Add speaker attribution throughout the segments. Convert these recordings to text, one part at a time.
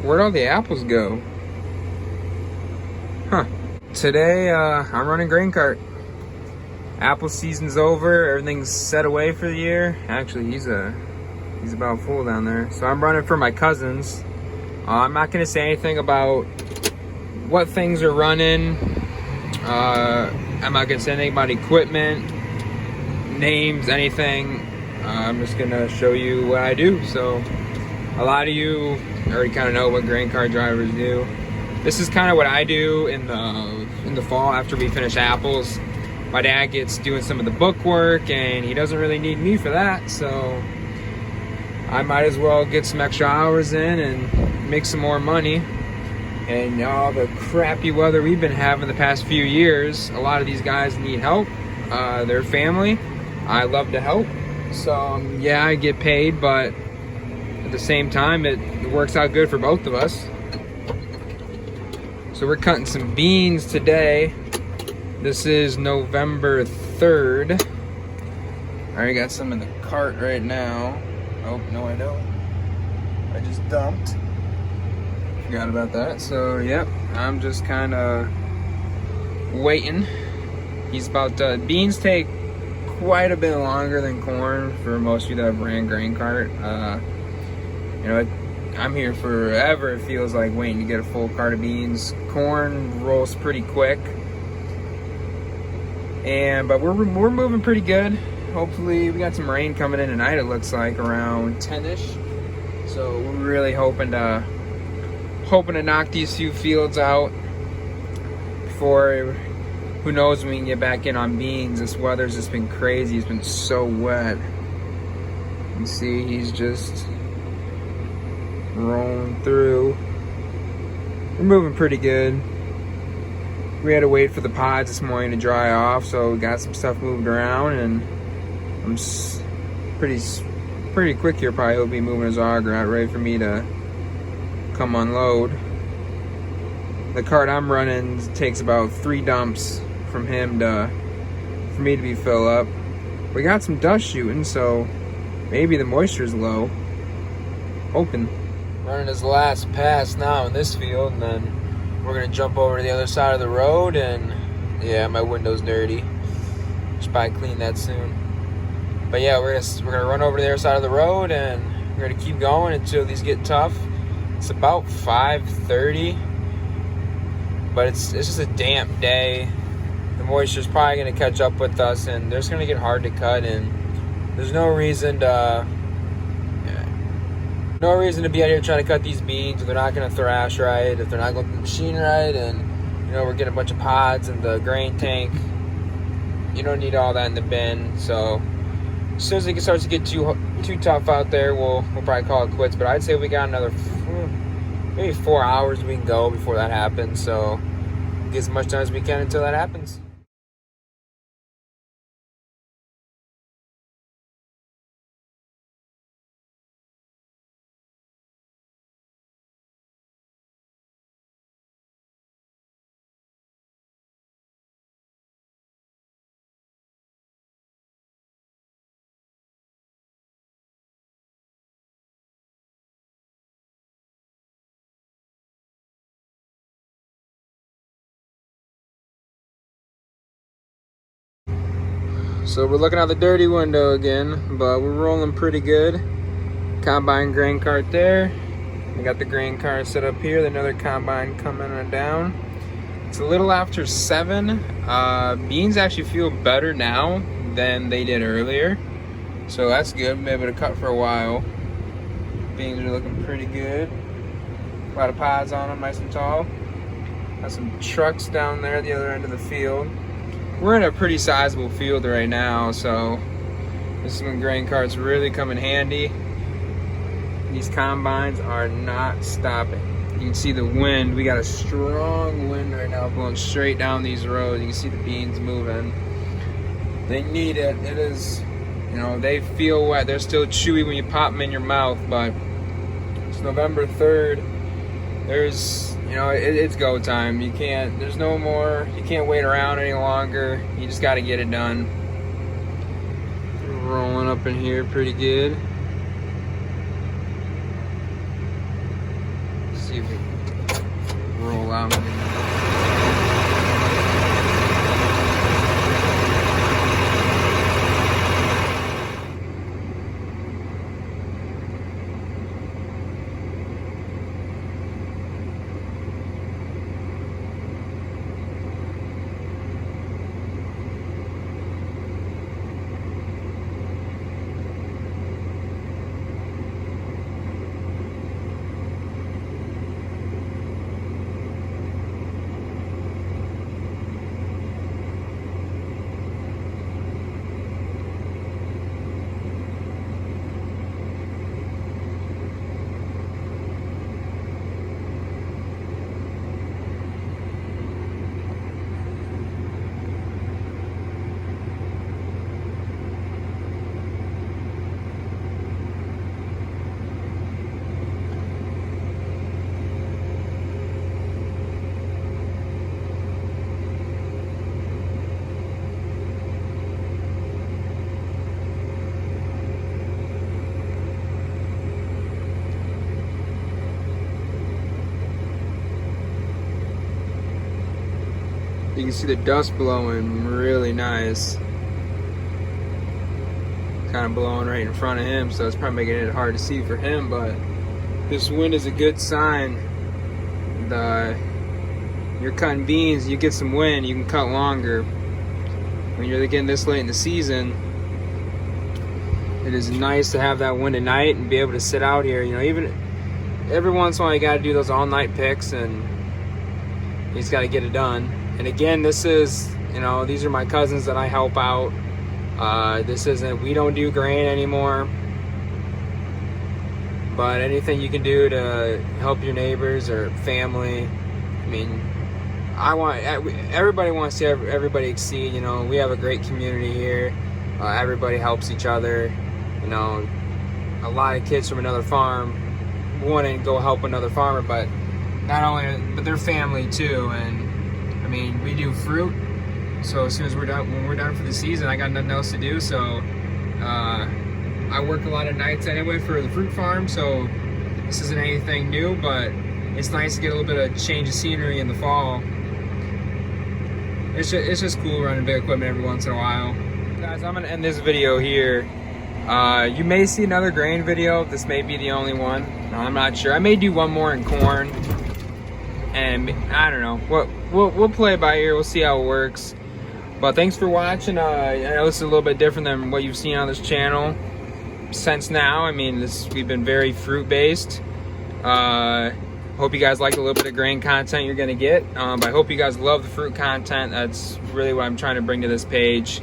Speaker 1: Where'd all the apples go? Huh. Today, I'm running grain cart. Apple season's over. Everything's set away for the year. Actually, he's about full down there. So I'm running for my cousins. I'm not gonna say anything about what things are running. I'm not gonna say anything about equipment, names, anything. I'm just gonna show you what I do. So a lot of you already kind of know what grain cart drivers do. This is kind of what I do in the fall after we finish apples. My dad gets doing some of the book work and he doesn't really need me for that, so I might as well get some extra hours in and make some more money. And all the crappy weather we've been having the past few years, a lot of these guys need help. Their family, I love to help. So yeah, I get paid, but at the same time, it works out good for both of us. So we're cutting some beans today. This is November 3rd. I already got some in the cart right now. Oh, no I don't. I just dumped. Forgot about that. So, yep, I'm just kind of waiting. He's about to, beans take quite a bit longer than corn for most of you that have ran grain cart. You know, I'm here forever, it feels like, waiting to get a full cart of beans. Corn rolls pretty quick. But we're moving pretty good. Hopefully, we got some rain coming in tonight, it looks like, around 10-ish. So we're really hoping to knock these few fields out before, who knows when we can get back in on beans. This weather's just been crazy. It's been so wet. You can see he's just rolling through. We're moving pretty good. We had to wait for the pods this morning to dry off, so we got some stuff moved around, and I'm pretty quick here. Probably he'll be moving his auger out, ready for me to come unload. The cart I'm running takes about 3 dumps from him for me to be filled up. We got some dust shooting, so maybe the moisture's low. Hoping. Running his last pass now in this field, and then we're gonna jump over to the other side of the road. And yeah, my window's dirty. Should probably clean that soon. But yeah, we're gonna run over to the other side of the road, and we're gonna keep going until these get tough. It's about 5:30, but it's just a damp day. The moisture's probably gonna catch up with us, and they're just gonna get hard to cut. And there's no reason to be out here trying to cut these beans if they're not gonna thrash right, if they're not going through the machine right, and you know, we're getting a bunch of pods in the grain tank. You don't need all that in the bin. So as soon as it starts to get too tough out there, we'll probably call it quits. But I'd say we got another maybe 4 hours we can go before that happens. So get as much time as we can until that happens. So we're looking out the dirty window again, but we're rolling pretty good. Combine grain cart there. We got the grain cart set up here. Another combine coming on down. It's a little after 7. Beans actually feel better now than they did earlier. So that's good. We'll be able to cut for a while. Beans are looking pretty good. A lot of pods on them, nice and tall. Got some trucks down there at the other end of the field. We're in a pretty sizable field right now, so this is when grain carts really come in handy. These combines are not stopping. You can see the wind. We got a strong wind right now blowing straight down these roads. You can see the beans moving. They need it. It is, you know, they feel wet. They're still chewy when you pop them in your mouth, but it's November 3rd. There's, you know, it's go time. You can't wait around any longer. You just got to get it done. Rolling up in here pretty good. see if we roll out. You can see the dust blowing really nice. Kind of blowing right in front of him, so it's probably making it hard to see for him, but this wind is a good sign. You're cutting beans, you get some wind, you can cut longer. When you're getting this late in the season, it is nice to have that wind at night and be able to sit out here. You know, even every once in a while you got to do those all-night picks, and you just got to get it done. And again, this is, you know, these are my cousins that I help out. We don't do grain anymore. But anything you can do to help your neighbors or family, I mean, everybody wants to see everybody exceed. You know, we have a great community here. Everybody helps each other. You know, a lot of kids from another farm want to go help another farmer, but they're family too. And I mean, we do fruit, so as soon as when we're done for the season, I got nothing else to do. So I work a lot of nights anyway for the fruit farm, so this isn't anything new, but it's nice to get a little bit of change of scenery in the fall. It's just cool running big equipment every once in a while. Guys, I'm gonna end this video here. You may see another grain video. This may be the only one. I'm not sure. I may do one more in corn. And I don't know. We'll play it by ear. We'll see how it works. But thanks for watching. I know this is a little bit different than what you've seen on this channel since now. I mean, we've been very fruit based. Hope you guys like a little bit of grain content you're gonna get. But I hope you guys love the fruit content. That's really what I'm trying to bring to this page.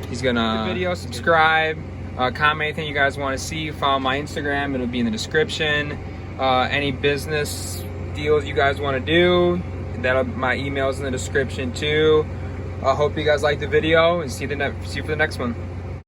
Speaker 1: He's gonna video, subscribe, comment anything you guys want to see. Follow my Instagram. It'll be in the description. Any business deals you guys want to do, my email's in the description too. I hope you guys like the video, and see you for the next one.